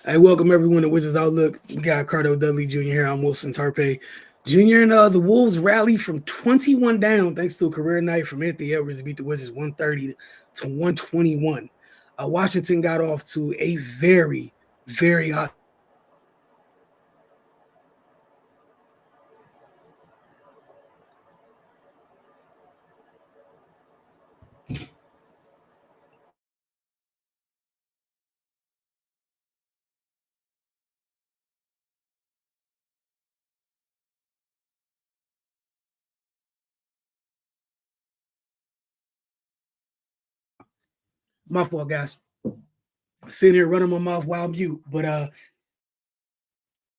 Hey, welcome everyone to Wizards Outlook. We got Cardo Dudley Jr. here. I'm Wilson Tarpe Jr. And the Wolves rally from 21 down thanks to a career night from Anthony Edwards to beat the Wizards 130 to 121. Washington got off to a very, very hot. My fault, guys. Sitting here running my mouth while mute. But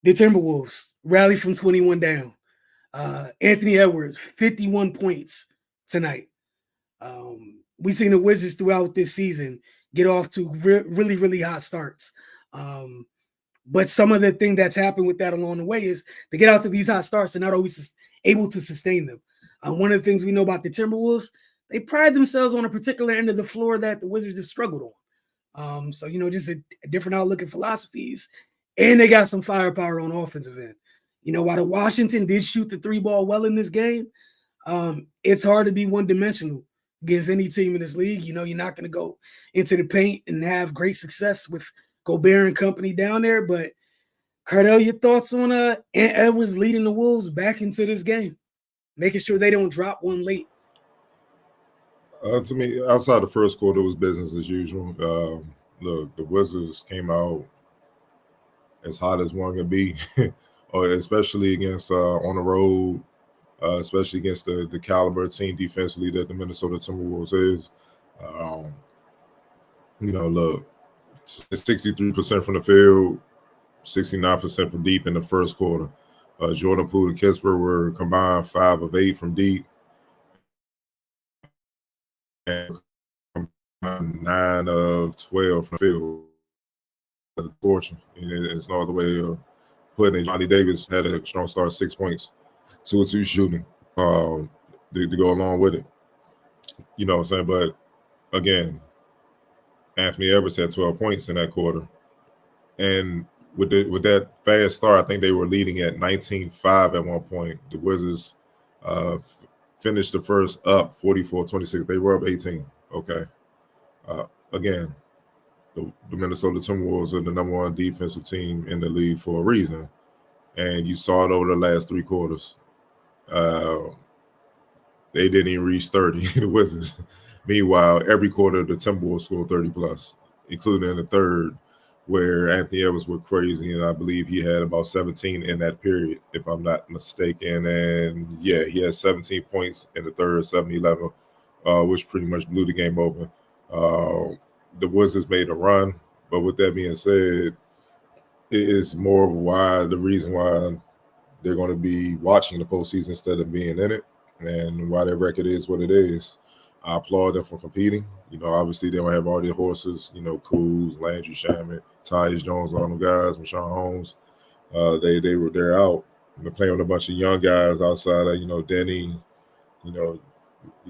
the Timberwolves rally from 21 down. Anthony Edwards, 51 points tonight. We've seen the Wizards throughout this season get off to really, really hot starts. But some of the thing that's happened with that along the way is they get out to these hot starts and not always able to sustain them. One of the things we know about the Timberwolves, they pride themselves on a particular end of the floor that the Wizards have struggled on. So, just a different outlook at philosophies. And they got some firepower on offensive end. While the Washington did shoot the three ball well in this game, it's hard to be one-dimensional against any team in this league. You're not going to go into the paint and have great success with Gobert and company down there. But, Cardell, your thoughts on Ant Edwards leading the Wolves back into this game, making sure they don't drop one late? To me, outside the first quarter, it was business as usual. Look, the Wizards came out as hot as one can be, especially against on the road, especially against the caliber team defensively that the Minnesota Timberwolves is. Look, 63% from the field, 69% from deep in the first quarter. Jordan Poole and Kisper were combined 5 of 8 from deep. And 9 of 12 from the field. Fortune. It's no other way of putting it. Johnny Davis had a strong start, 6 points, 2 of 2 shooting to go along with it. You know what I'm saying? But again, Anthony Edwards had 12 points in that quarter. And with that fast start, I think they were leading at 19-5 at one point. The Wizards finished the first up 44-26. They were up 18. Okay. Again, the Minnesota Timberwolves are the number 1 defensive team in the league for a reason. And you saw it over the last 3 quarters. They didn't even reach 30, the Wizards. Meanwhile, every quarter, the Timberwolves scored 30+, including in the third, where Anthony Edwards were crazy, and I believe he had about 17 in that period, if I'm not mistaken. And, yeah, he had 17 points in the third, 7-11, which pretty much blew the game open. The Wizards made a run, but with that being said, it is more of the reason why they're going to be watching the postseason instead of being in it, and why their record is what it is. I applaud them for competing. Obviously they don't have all their horses, Kuz, Landry Shamet, Tyus Jones, all them guys, Rashawn Holmes. They're out. They're playing with a bunch of young guys outside of, Denny,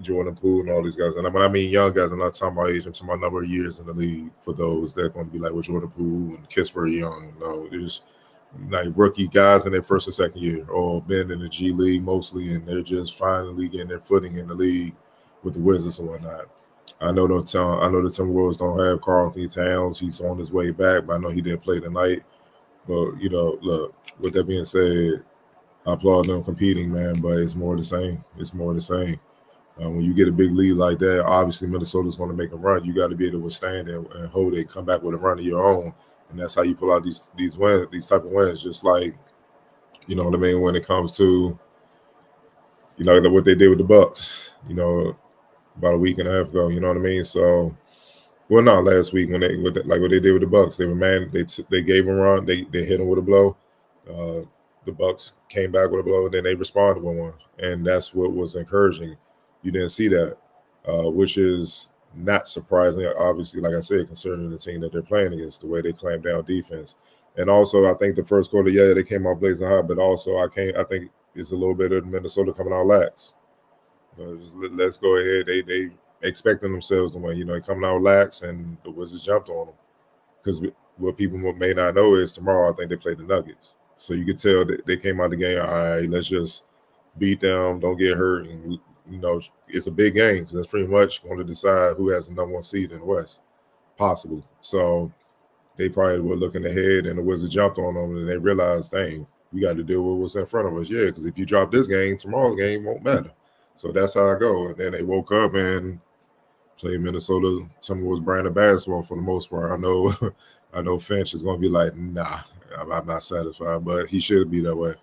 Jordan Poole and all these guys. And when I mean young guys, I'm not talking about age, I'm talking about number of years in the league for those that are going to be like with Jordan Poole and Kisper young. They're just like rookie guys in their first and second year, or been in the G League mostly, and they're just finally getting their footing in the league with the Wizards and whatnot. I know the Timberwolves don't have Karl-Anthony Towns. He's on his way back, but I know he didn't play tonight. But, look, with that being said, I applaud them competing, man, but it's more the same. It's more the same. When you get a big lead like that, obviously Minnesota's going to make a run. You got to be able to withstand it and hold it, come back with a run of your own. And that's how you pull out these wins, these type of wins, just like, what I mean, when it comes to, what they did with the Bucks, about a week and a half ago, you know what I mean? So, well, not last week when what they did with the Bucks. They were they gave them a run, they hit them with a blow. The Bucks came back with a blow, and then they responded with one, and that's what was encouraging. You didn't see that, which is not surprising, obviously, like I said, concerning the team that they're playing against, the way they clamped down defense. And also, I think the first quarter, yeah, they came out blazing hot, but also I think it's a little bit of Minnesota coming out lax. Let's go ahead. They expecting themselves to win. Coming out lax, and the Wizards jumped on them. Because what people may not know is tomorrow I think they play the Nuggets. So you could tell that they came out the game, all right, let's just beat them, don't get hurt. And, it's a big game because that's pretty much going to decide who has the number one seed in the West, possibly. So they probably were looking ahead and the Wizards jumped on them and they realized, dang, we got to deal with what's in front of us. Yeah, because if you drop this game, tomorrow's game won't matter. So that's how I go. And then they woke up and played Minnesota Timberwolves brand of basketball for the most part. I know I know Finch is going to be like, nah, I'm not satisfied, but he should be that way.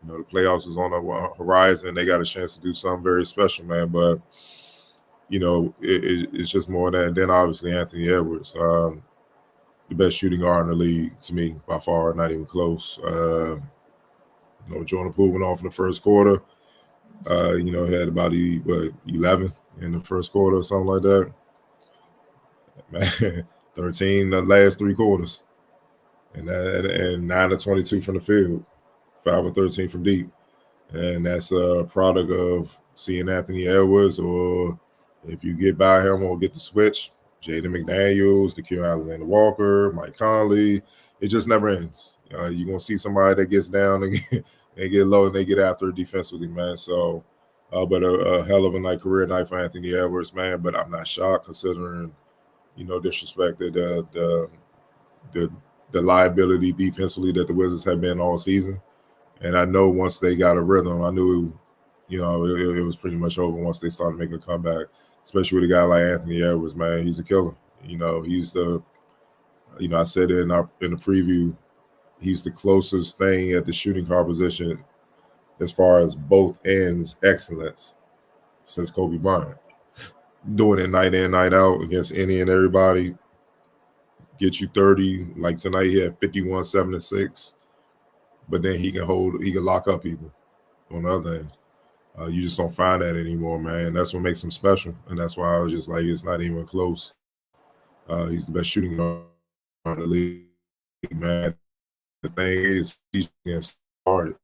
The playoffs is on the horizon. They got a chance to do something very special, man. But, it's just more than that. And then obviously Anthony Edwards, the best shooting guard in the league to me by far, not even close. Jordan Poole went off in the first quarter. He had about 11 in the first quarter or something like that. Man, 13 the last three quarters, and 9 to 22 from the field, 5 or 13 from deep, and that's a product of seeing Anthony Edwards, or if you get by him or get the switch, Jaden McDaniels, Nikhil Alexander-Walker, Mike Conley. It just never ends. You're gonna see somebody that gets down and get low and they get after defensively, man. So, but a hell of a career night for Anthony Edwards, man. But I'm not shocked considering, disrespected the liability defensively that the Wizards have been all season. And I know once they got a rhythm, I knew, it was pretty much over once they started making a comeback, especially with a guy like Anthony Edwards, man. He's a killer. He's the, I said it in the preview, he's the closest thing at the shooting guard position as far as both ends excellence since Kobe Bryant. Doing it night in, night out against any and everybody. Get you 30. Like tonight, he had 51, 7, and 6. But then he can lock up people on the other end. You just don't find that anymore, man. That's what makes him special. And that's why I was just like, it's not even close. He's the best shooting guard in the league, man. The thing is, he's getting started.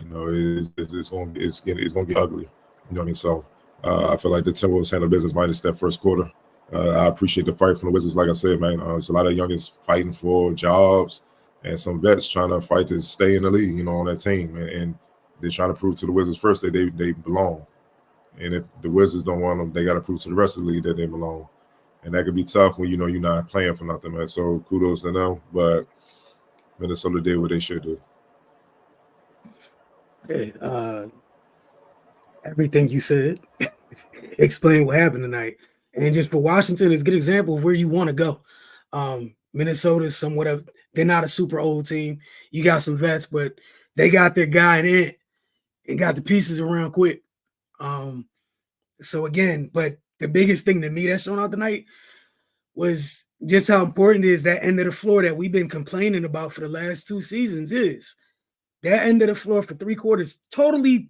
It's gonna get ugly. You know what I mean? So I feel like the Timberwolves handled business minus that first quarter. I appreciate the fight from the Wizards. Like I said, man, it's a lot of youngins fighting for jobs and some vets trying to fight to stay in the league, on that team. And they're trying to prove to the Wizards first that they belong. And if the Wizards don't want them, they got to prove to the rest of the league that they belong. And that could be tough when you're not playing for nothing, man. So kudos to them. But Minnesota did what they should do. Hey, everything you said, explain what happened tonight. And just for Washington, it's a good example of where you want to go. Minnesota's somewhat of, they're not a super old team. You got some vets, but they got their guy in and got the pieces around quick. So again, but the biggest thing to me that's shown out tonight was just how important it is that end of the floor that we've been complaining about for the last 2 seasons is. That end of the floor for 3 quarters totally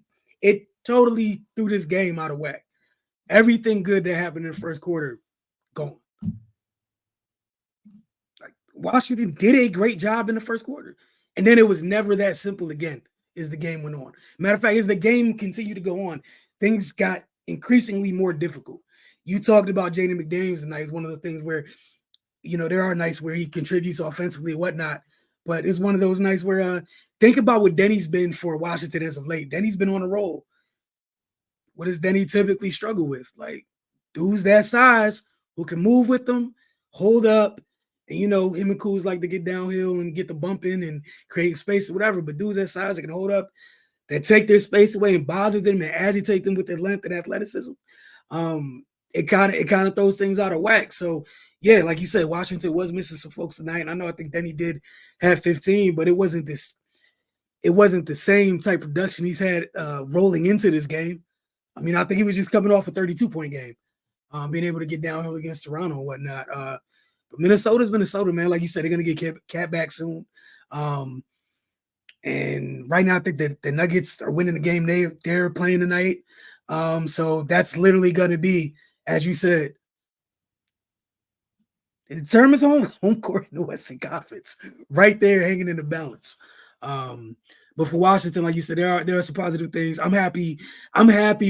threw this game out of whack. Everything good that happened in the first quarter, gone. Like Washington did a great job in the first quarter. And then it was never that simple again as the game went on. Matter of fact, as the game continued to go on, things got increasingly more difficult. You talked about Jaden McDaniels tonight. It's one of the things where, there are nights where he contributes offensively and whatnot. But it's one of those nights where think about what Denny's been for Washington as of late. Denny's been on a roll. What does Denny typically struggle with? Like dudes that size who can move with them, hold up, and him and Kuz like to get downhill and get the bump in and create space or whatever. But dudes that size that can hold up, that take their space away and bother them and agitate them with their length and athleticism. It kind of throws things out of whack. So yeah, like you said, Washington was missing some folks tonight. And I think Denny did have 15, but it wasn't the same type of production he's had rolling into this game. I mean, I think he was just coming off a 32-point game, being able to get downhill against Toronto and whatnot. But Minnesota's Minnesota, man. Like you said, they're going to get Cat back soon. And right now, I think that the Nuggets are winning the game they're playing tonight. So that's literally going to be, as you said, it determines home court in the Western Conference, right there hanging in the balance. But for Washington, like you said, there are some positive things. I'm happy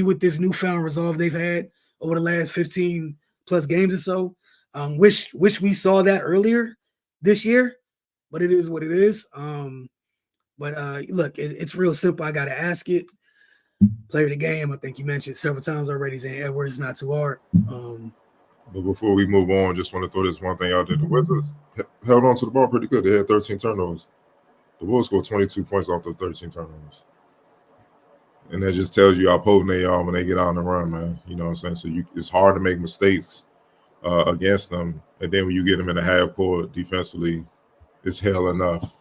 with this newfound resolve they've had over the last 15 plus games or so. Wish we saw that earlier this year. but it is what it is. But look, it's real simple. I got to ask it. Player of the game, I think you mentioned several times already, Zane Edwards, not too hard. But before we move on, just want to throw this one thing out there. The Wizards held on to the ball pretty good. They had 13 turnovers. The Wolves scored 22 points off the 13 turnovers. And that just tells you how potent they are when they get on the run, man. You know what I'm saying? So it's hard to make mistakes against them. And then when you get them in the half court defensively, it's hell enough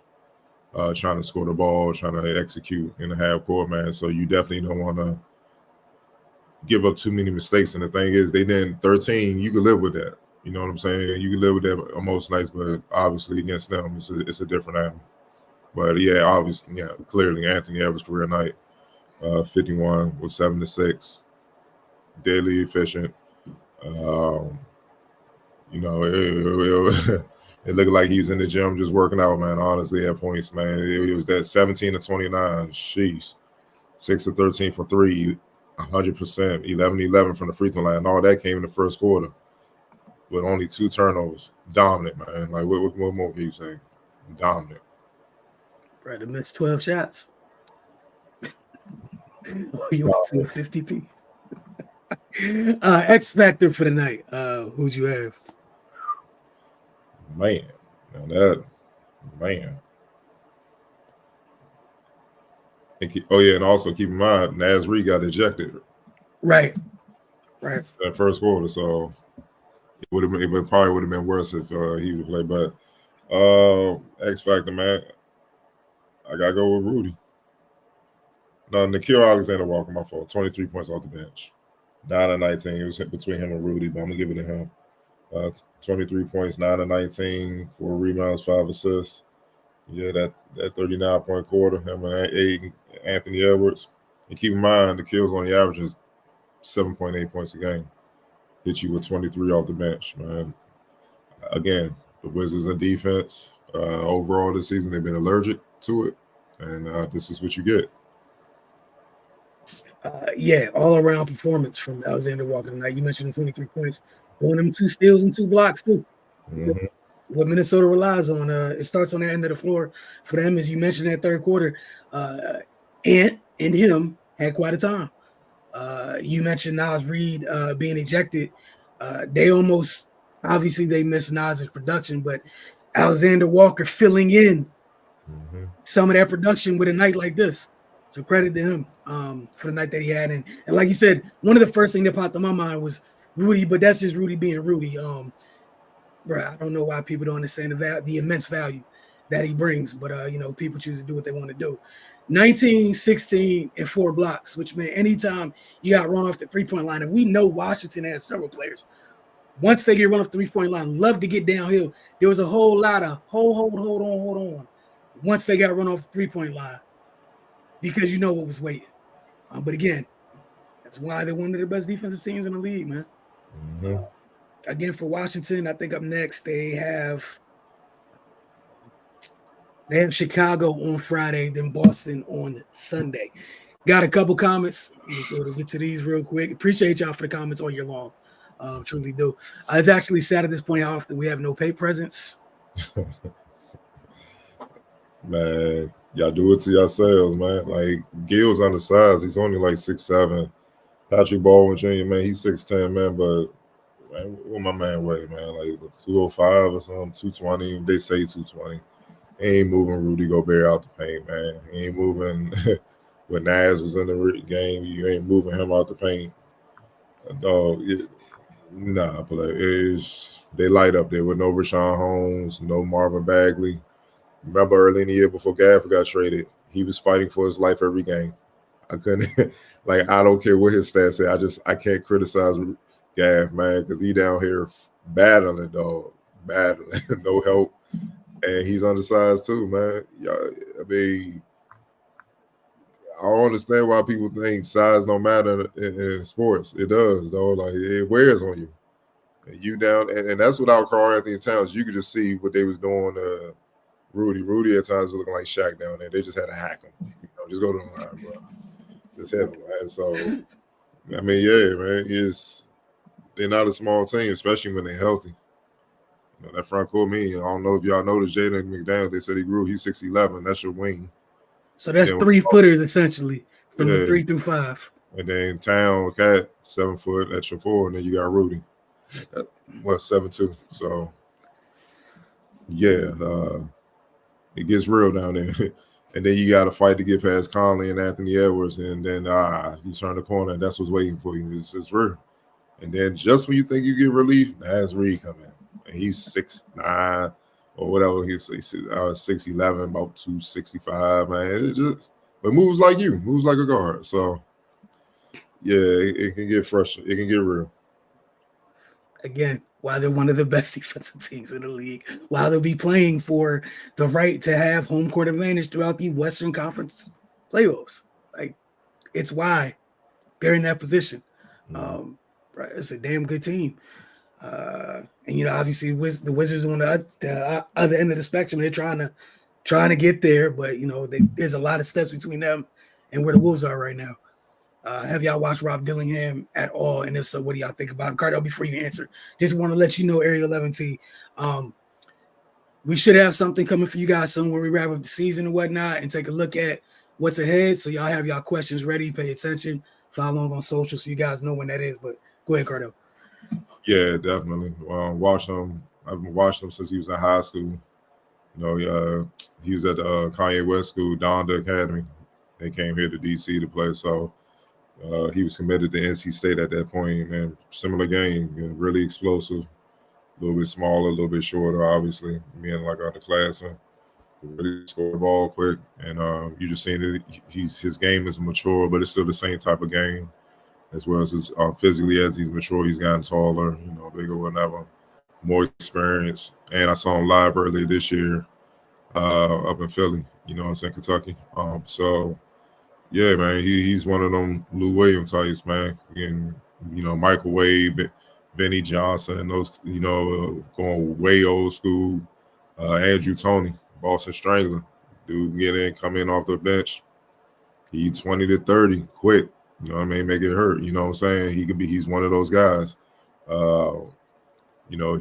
trying to score the ball, trying to execute in the half court, man. So you definitely don't want to give up too many mistakes. And the thing is, they didn't 13. You can live with that. You know what I'm saying? You can live with that most nights, but obviously against them, it's a different animal. But yeah, obviously, yeah, clearly Anthony Edwards' career night, 51 with 7 to 6, deadly efficient. You know, it looked like he was in the gym just working out, man. Honestly, at points, man, it was that 17 to 29. Sheesh, 6 to 13 for 3. 100%, 11 from the free throw line. All that came in the first quarter with only 2 turnovers. Dominant, man. Like, what more can you say? Dominant. Brother missed 12 shots. You went to a 50 piece. X Factor for the night. Who'd you have? Man. Man. And also keep in mind, Naz Reid got ejected. Right. That first quarter, so it probably would have been worse if he would play. But X Factor, man, I gotta go with Rudy. No, Nickeil Alexander-Walker, my fault. 23 points off the bench. 9 of 19. It was between him and Rudy, but I'm gonna give it to him. 23 points, 9 of 19, 4 rebounds, 5 assists. Yeah, that 39-point quarter, him and Anthony Edwards. And keep in mind, Nickeil's only averages 7.8 points a game. Hit you with 23 off the bench, man. Again, the Wizards in defense, overall this season, they've been allergic to it. And this is what you get. Yeah, all-around performance from Alexander Walker tonight. You mentioned the 23 points. One of them 2 steals and 2 blocks, too. Mm-hmm. What Minnesota relies on, it starts on the end of the floor for them, as you mentioned, that third quarter. Ant and him had quite a time. You mentioned Naz Reid being ejected. They almost, obviously, they missed Naz's production, but Alexander Walker filling in some of that production with a night like this. So credit to him for the night that he had. And like you said, one of the first things that popped in my mind was Rudy, but that's just Rudy being Rudy. Bro, I don't know why people don't understand the immense value that he brings, but people choose to do what they want to do. 19, 16, and 4 blocks, which meant anytime you got run off the 3-point line, and we know Washington has several players. Once they get run off the 3-point line, love to get downhill. There was a whole lot of hold on. Once they got run off the 3-point line, because you know what was waiting. But again, that's why they're one of the best defensive teams in the league, man. Mm-hmm. Again, for Washington, I think up next they have Chicago on Friday, then Boston on Sunday. Got a couple comments. We'll get to these real quick. Appreciate y'all for the comments all year long. Truly do. It's actually sad at this point how often we have no pay presents. Man, y'all do it to yourselves, man. Like, Gil's undersized. He's only like 6'7". Patrick Baldwin Jr., man, he's 6'10", man, but man, what my man weigh, man? Like 205 or something, 220. They say 220. He ain't moving Rudy Gobert out the paint, man. He ain't moving when Naz was in the game. You ain't moving him out the paint. Dog, they light up there with no Rashawn Holmes, no Marvin Bagley. Remember early in the year before Gafford got traded, he was fighting for his life every game. I couldn't, like, I don't care what his stats say. I can't criticize Gaff, man, because he down here battling, dog, no help. And he's undersized too, man. I mean, I don't understand why people think size don't matter in sports. It does, though. Like, it wears on you. And you down, and that's without Karl Anthony Towns. You could just see what they was doing. Rudy at times was looking like Shaq down there. They just had to hack him. Just go to the line, bro. Just hit him, man. So, I mean, yeah, man. They're not a small team, especially when they're healthy. You know, that front court, I don't know if y'all noticed Jaden McDaniel. They said he grew. He's 6'11". That's your wing. So that's 3-footers essentially from the 3 through 5. And then Town Cat 7 foot. That's your 4, and then you got Rudy. 7'2". So yeah, it gets real down there. And then you got to fight to get past Conley and Anthony Edwards, and then you turn the corner, and that's what's waiting for you. It's real. And then just when you think you get relief, that's Reed coming in. And he's 6'9" or whatever. He's 6'11", about 265, man. But moves like you, moves like a guard. So yeah, it can get frustrating. It can get real. Again, why they're one of the best defensive teams in the league, while they'll be playing for the right to have home court advantage throughout the Western Conference playoffs. Like, it's why they're in that position. Right, it's a damn good team. And obviously the Wizards on the other end of the spectrum. They're trying to get there, but there's a lot of steps between them and where the Wolves are right now. Have y'all watched Rob Dillingham at all? And if so, what do y'all think about him? Cardell, before you answer, just want to let you know, Area 11T, we should have something coming for you guys soon when we wrap up the season and whatnot and take a look at what's ahead. So y'all have y'all questions ready, pay attention, follow along on social so you guys know when that is. But go ahead, Cardell. Yeah, definitely. Watched him. I've been watching him since he was in high school. He was at the Kanye West school, Donda Academy. They came here to DC to play. So he was committed to NC State at that point, and similar game, really explosive, a little bit smaller, a little bit shorter, obviously, being like underclassmen. Really score the ball quick, and you just seen it. His game is mature, but it's still the same type of game, as well as physically as he's mature, he's gotten taller, bigger, whatever, more experience. And I saw him live earlier this year up in Philly, Kentucky. So. Yeah, man, he's one of them Lou Williams types, man. And microwave, Benny Johnson, those going way old school. Andrew Toney, Boston Strangler, dude, get in, come in off the bench. He 20 to 30, quick. You know what I mean? Make it hurt. You know what I'm saying? He's one of those guys. He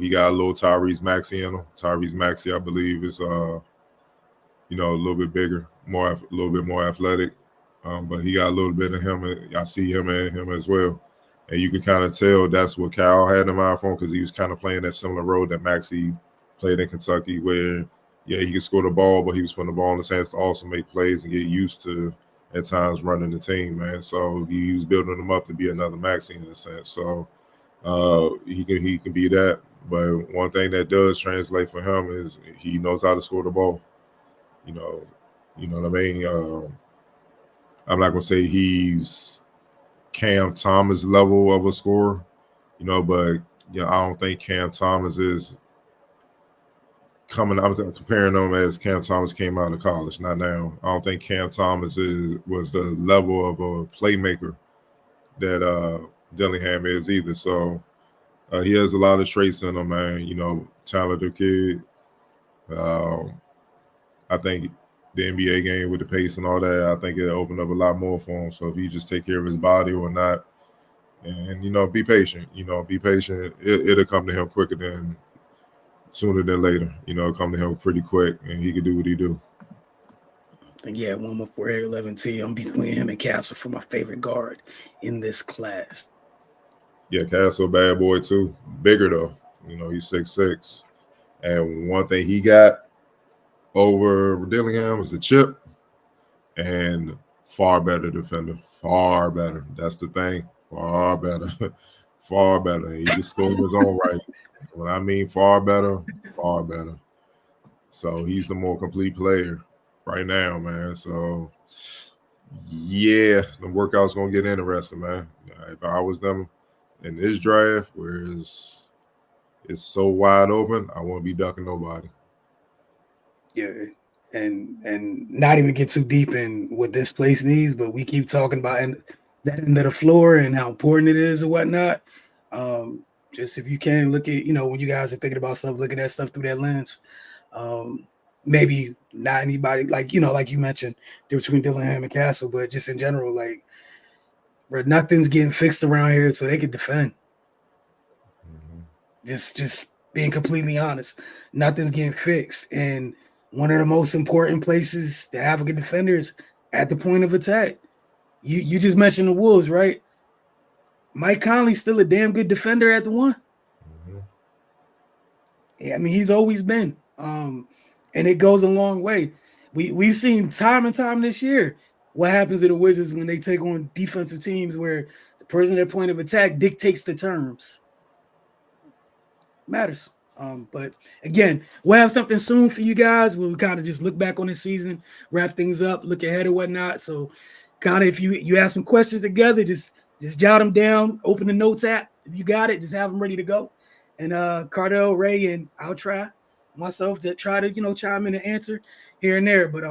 got a little Tyrese Maxey in him. Tyrese Maxey, I believe, is a little bit bigger, a little bit more athletic. But he got a little bit of him. I see him and him as well. And you can kind of tell that's what Cal had in mind for him, because he was kind of playing that similar role that Maxey played in Kentucky, where, he could score the ball, but he was putting the ball in his hands to also make plays and get used to, at times, running the team, man. So he was building him up to be another Maxey in a sense. So he can be that. But one thing that does translate for him is he knows how to score the ball. You know what I mean? I'm not gonna say he's Cam Thomas level of a scorer, but I don't think Cam Thomas is coming. I'm comparing him as Cam Thomas came out of college, not now. I don't think Cam Thomas was the level of a playmaker that Dillingham is either. So he has a lot of traits in him, man. Talented kid. I think the NBA game with the pace and all that, I think it'll open up a lot more for him. So if he just take care of his body or not, and be patient. Be patient. It'll come to him sooner than later. Come to him pretty quick, and he can do what he do. And yeah, one more for Area 11T. I'm between him and Castle for my favorite guard in this class. Yeah, Castle, bad boy too. Bigger though. He's 6'6". And one thing he got over Dillingham is a chip and far better defender. Far better. That's the thing. Far better. Far better. He can score in his own right. When I mean far better, far better. So he's the more complete player right now, man. So yeah, the workout's gonna get interesting, man. If I was them in this draft where it's so wide open, I won't be ducking nobody. Yeah, and not even get too deep in what this place needs, but we keep talking about that end of the floor and how important it is and whatnot. Just if you can look at, when you guys are thinking about stuff, looking at stuff through that lens. Maybe not anybody like you mentioned, difference between Dillingham and Castle, but just in general, like, where nothing's getting fixed around here, so they can defend. Just Being completely honest, nothing's getting fixed. And one of the most important places to have a good defender is at the point of attack. You just mentioned the Wolves, right? Mike Conley's still a damn good defender at the one. Mhm. Yeah, I mean, he's always been. And it goes a long way. We've seen time and time this year what happens to the Wizards when they take on defensive teams where the person at point of attack dictates the terms. Matters. But again, we'll have something soon for you guys. We'll kind of just look back on the season, wrap things up, look ahead and whatnot. So kind of if you have some questions together, just jot them down, open the notes app. If you got it, just have them ready to go. And Cardell, Ray, and I'll try myself to try to, chime in and answer here and there. But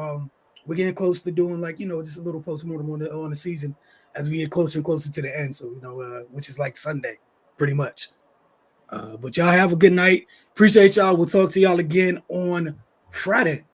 we're getting close to doing like, just a little postmortem on the season as we get closer and closer to the end. So, which is like Sunday, pretty much. But y'all have a good night. Appreciate y'all. We'll talk to y'all again on Friday.